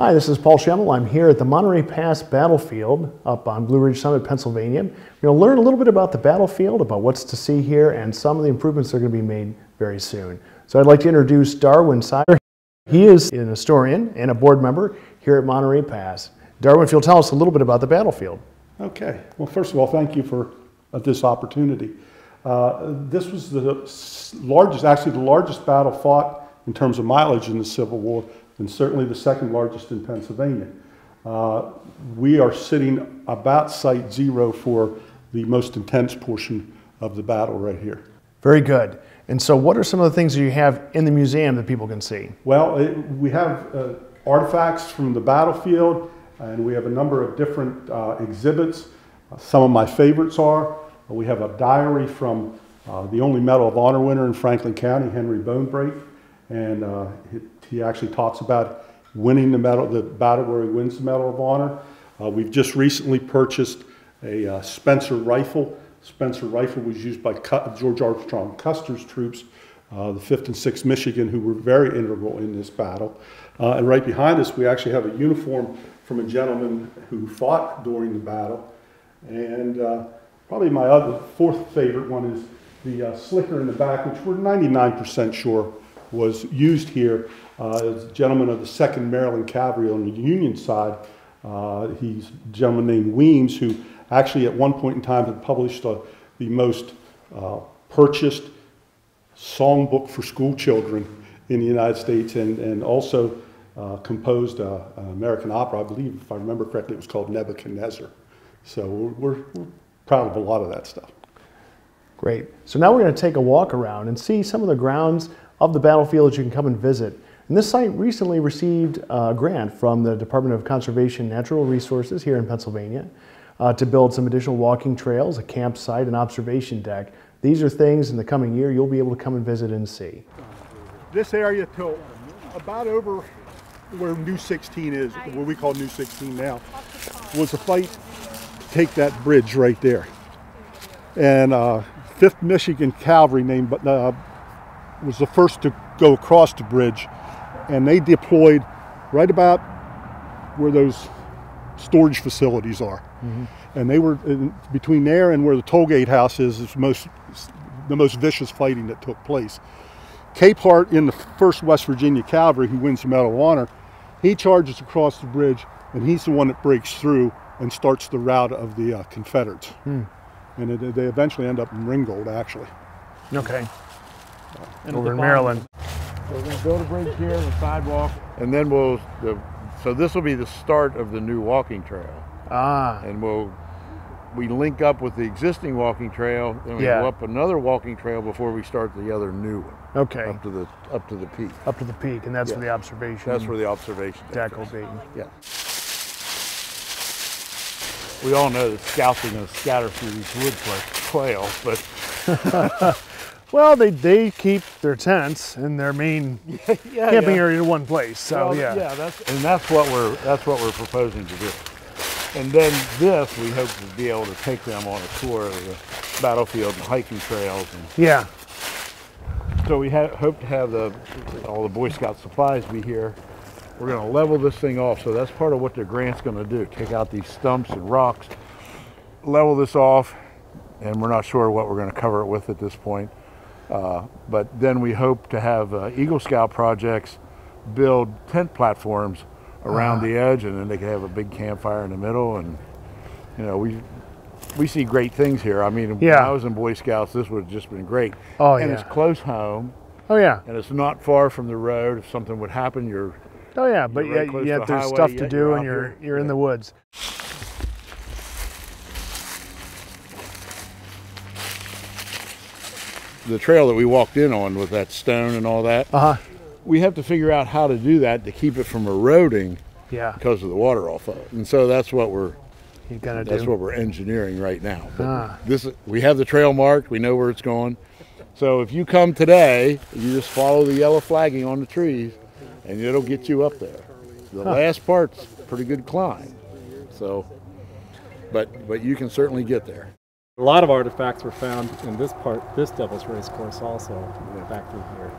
Hi, this is Paul Schemel. I'm here at the Monterey Pass battlefield up on Blue Ridge Summit, Pennsylvania. We're going to learn a little bit about the battlefield, about what's to see here, and some of the improvements that are going to be made very soon. So I'd like to introduce Darwin Sider. He is an historian and a board member here at Monterey Pass. Darwin, if you'll tell us a little bit about the battlefield. Okay. Well, first of all, thank you for this opportunity. This was the largest, actually the largest battle fought in terms of mileage in the Civil War, and certainly the second largest in Pennsylvania. We are sitting about site zero for the most intense portion of the battle right here. Very good. And so what are some of the things that you have in the museum that people can see? Well, we have artifacts from the battlefield, and we have a number of different exhibits. Some of my favorites are, we have a diary from the only Medal of Honor winner in Franklin County, Henry Bonebrake, and he actually talks about winning the medal, the battle where he wins the Medal of Honor. We've just recently purchased a Spencer rifle. Spencer rifle was used by George Armstrong Custer's troops, the 5th and 6th Michigan, who were very integral in this battle. And right behind us, we actually have a uniform from a gentleman who fought during the battle. And probably my other fourth favorite one is the slicker in the back, which we're 99% sure was used here. As a gentleman of the 2nd Maryland Cavalry on the Union side. He's a gentleman named Weems, who actually at one point in time had published the most purchased songbook for school children in the United States, and also composed an American opera. I believe, if I remember correctly, it was called Nebuchadnezzar. So we're proud of a lot of that stuff. Great. So now we're going to take a walk around and see some of the grounds of the battlefield that you can come and visit. And this site recently received a grant from the Department of Conservation and Natural Resources here in Pennsylvania to build some additional walking trails, a campsite, an observation deck. These are things in the coming year you'll be able to come and visit and see. This area till about over where New 16 is, what we call New 16 now, was a fight to take that bridge right there. And 5th Michigan Cavalry was the first to go across the bridge, and they deployed right about where those storage facilities are. Mm-hmm. And they were between there and where the toll gate house is the most vicious fighting that took place. Capehart in the 1st West Virginia Cavalry, who wins the Medal of Honor, he charges across the bridge, and he's the one that breaks through and starts the rout of the Confederates. Hmm. And they eventually end up in Ringgold, actually. Okay. Over in Maryland. So we're going to build a bridge here, the sidewalk, and then so this will be the start of the new walking trail. Ah. And we link up with the existing walking trail, then we go up another walking trail before we start the other new one. Okay. Up to the peak. Up to the peak, and that's where the observation. That's where the observation deck will be. Yeah. We all know that scouts are going to scatter through these woods like quail, but well, they keep their tents in their main camping area in one place. So well, that's what we're proposing to do. And then this, we hope to be able to take them on a tour of the battlefield and hiking trails. And so we hope to have all the Boy Scout supplies be here. We're going to level this thing off, so that's part of what the grant's going to do. Take out these stumps and rocks, level this off, and we're not sure what we're going to cover it with at this point. But then we hope to have Eagle Scout projects build tent platforms around the edge, and then they can have a big campfire in the middle. And you know, we see great things here. I mean, when I was in Boy Scouts, this would have just been great. Oh, and it's close home. Oh yeah. And it's not far from the road. If something would happen, you're but yet there's stuff to do, and you're in the woods. The trail that we walked in on with that stone and all that, we have to figure out how to do that to keep it from eroding because of the water off of it. And so that's what we're engineering right now. But we have the trail marked, we know where it's going. So if you come today, you just follow the yellow flagging on the trees, and it'll get you up there. The last part's a pretty good climb. So, but you can certainly get there. A lot of artifacts were found in this Devil's Race course also, back through here.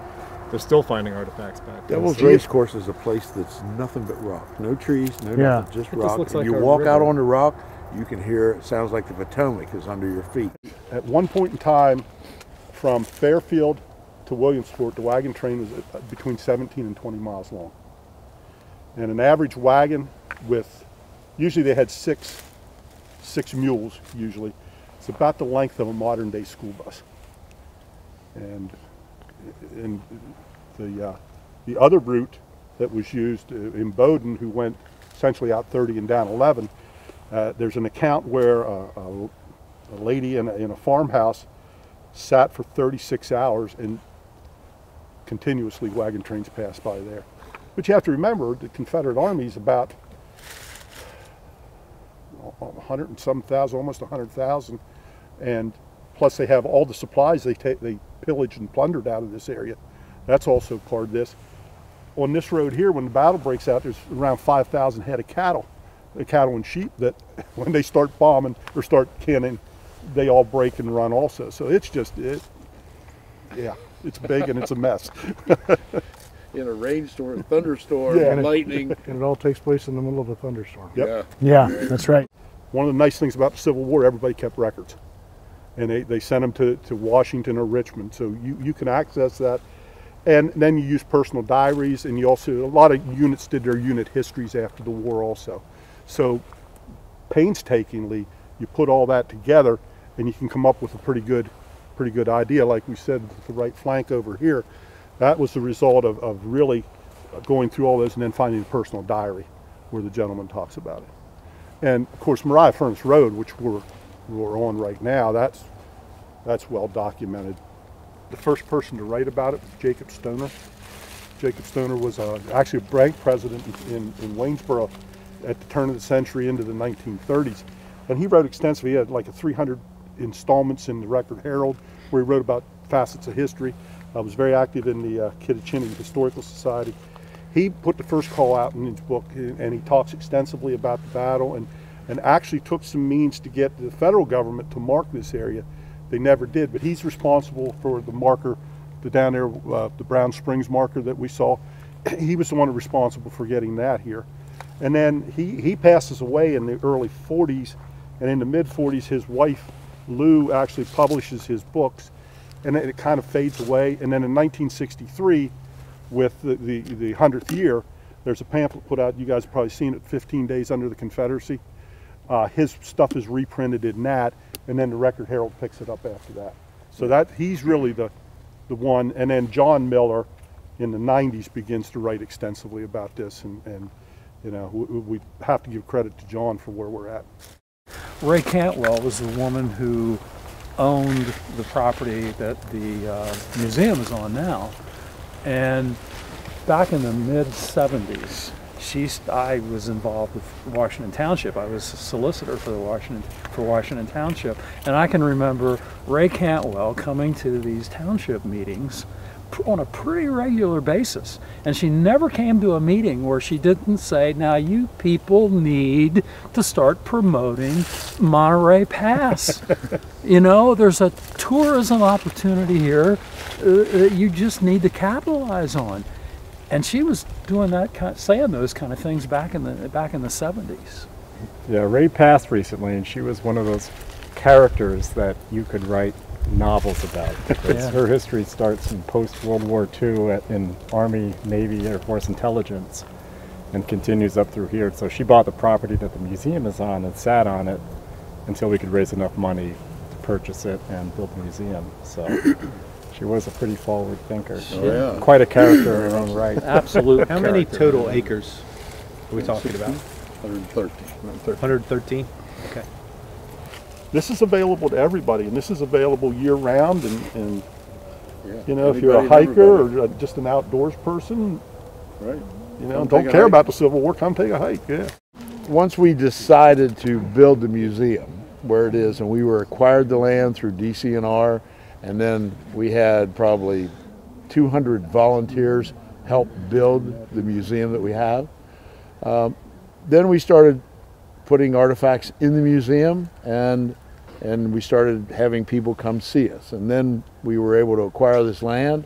they're still finding artifacts back there. Devil's Race Course is a place that's nothing but rock. No trees, no nothing, just rock. looks And like you a walk out river. on the rock, you can hear it sounds like the Potomac is under your feet. At one point in time, from Fairfield to Williamsport, the wagon train was between 17 and 20 miles long. And an average wagon with, usually they had six mules usually. It's about the length of a modern day school bus. And the other route that was used in Bowdoin, who went essentially out 30 and down 11, there's an account where a lady in a farmhouse sat for 36 hours and continuously wagon trains passed by there. But you have to remember the Confederate Army is about 100 and some thousand, almost 100,000, and plus they have all the supplies they pillaged and plundered out of this area. That's also part of this. On this road here, when the battle breaks out, there's around 5,000 head of cattle and sheep that when they start bombing or start canning, they all break and run also. So it's just, yeah, it's big and it's a mess. In a rainstorm, thunderstorm, lightning. And it all takes place in the middle of a thunderstorm. Yep. Yeah, that's right. One of the nice things about the Civil War, everybody kept records. And they sent them to Washington or Richmond. So you can access that. And then you use personal diaries, and you also, a lot of units did their unit histories after the war also. So painstakingly, you put all that together and you can come up with a pretty good idea. Like we said, with the right flank over here, that was the result of really going through all those and then finding a personal diary where the gentleman talks about it. And of course, Mariah Furnace Road, which we're on right now, that's well documented. The first person to write about it was Jacob Stoner. Jacob Stoner was actually a bank president in Waynesboro at the turn of the century into the 1930s. And he wrote extensively. He had like 300 installments in the Record Herald where he wrote about facets of history. Was very active in the Kittatinny Historical Society. He put the first call out in his book, and he talks extensively about the battle and actually took some means to get the federal government to mark this area. They never did, but he's responsible for the marker, down there, the Brown Springs marker that we saw. He was the one responsible for getting that here. And then he passes away in the early 40s, and in the mid 40s, his wife, Lou, actually publishes his books, and it kind of fades away. And then in 1963, with the 100th year, there's a pamphlet put out, you guys have probably seen it, 15 Days Under the Confederacy. His stuff is reprinted in that, and then the Record Herald picks it up after that. So that he's really the one. And then John Miller in the 90s begins to write extensively about this, and you know, we have to give credit to John for where we're at. Ray Cantwell was the woman who owned the property that the museum is on now, and back in the mid-70s, I was involved with Washington Township. I was a solicitor for Washington Township, and I can remember Ray Cantwell coming to these township meetings on a pretty regular basis, and she never came to a meeting where she didn't say, now you people need to start promoting Monterey Pass. You know, there's a tourism opportunity here that you just need to capitalize on. And she was doing that, saying those kind of things back in the 70s. Yeah, Ray passed recently, and she was one of those characters that you could write novels about. Because her history starts in post-World War II in Army, Navy, Air Force intelligence, and continues up through here. So she bought the property that the museum is on and sat on it until we could raise enough money to purchase it and build the museum. So she was a pretty forward thinker. Oh, yeah. Quite a character in her own right. Absolute. How many total acres are we talking about? 113. 113? Okay. This is available to everybody, and this is available year-round, and you know, if you're a hiker or just an outdoors person, right? You know, don't care about the Civil War, come take a hike. Yeah. Once we decided to build the museum where it is, and we acquired the land through DCNR, and then we had probably 200 volunteers help build the museum that we have. Then we started putting artifacts in the museum, and we started having people come see us. And then we were able to acquire this land.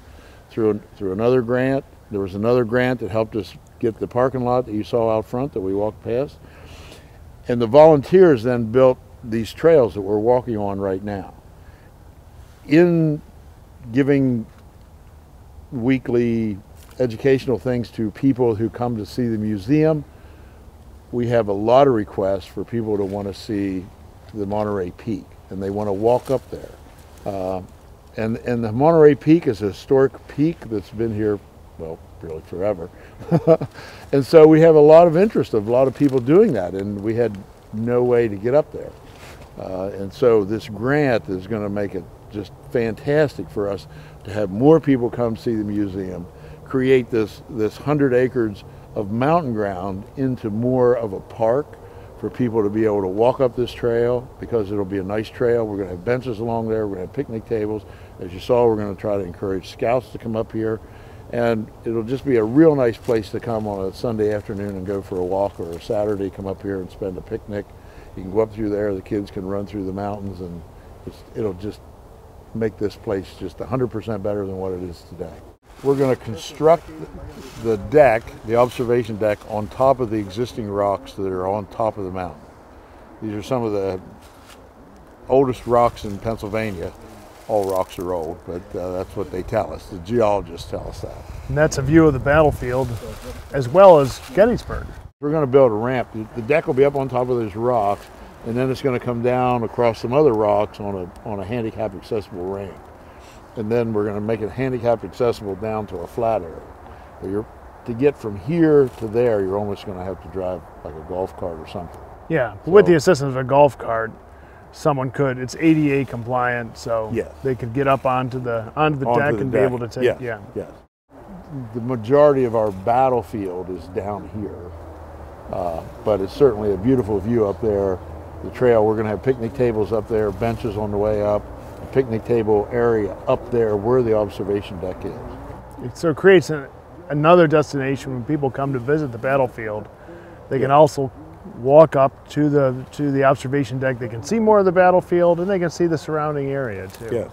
through another grant. There was another grant that helped us get the parking lot that you saw out front that we walked past. And the volunteers then built these trails that we're walking on right now. In giving weekly educational things to people who come to see the museum, we have a lot of requests for people to want to see the Monterey Peak, and they want to walk up there. And the Monterey Peak is a historic peak that's been here, well, really forever. And so we have a lot of interest of a lot of people doing that, and we had no way to get up there. And so this grant is going to make it just fantastic for us to have more people come see the museum, create this 100 acres of mountain ground into more of a park for people to be able to walk up this trail, because it'll be a nice trail. We're going to have benches along there. We're going to have picnic tables. As you saw, we're going to try to encourage scouts to come up here. And it'll just be a real nice place to come on a Sunday afternoon and go for a walk, or a Saturday, come up here and spend a picnic. You can go up through there, the kids can run through the mountains, and it'll just make this place just 100% better than what it is today. We're going to construct the deck, the observation deck, on top of the existing rocks that are on top of the mountain. These are some of the oldest rocks in Pennsylvania. All rocks are old, but that's what they tell us. The geologists tell us that. And that's a view of the battlefield as well as Gettysburg. We're going to build a ramp. The deck will be up on top of those rocks, and then it's going to come down across some other rocks on a handicap accessible ramp. And then we're going to make it handicap accessible down to a flat area. But to get from here to there, you're almost going to have to drive like a golf cart or something. Yeah, so, with the assistance of a golf cart, someone could. It's ADA compliant, so yes, they could get up onto the deck and be able to take. Yes, yeah. Yes. The majority of our battlefield is down here, but it's certainly a beautiful view up there. The trail, we're going to have picnic tables up there, benches on the way up, a picnic table area up there where the observation deck is. So it creates another destination when people come to visit the battlefield. They can also walk up to the observation deck. They can see more of the battlefield, and they can see the surrounding area too. Yes.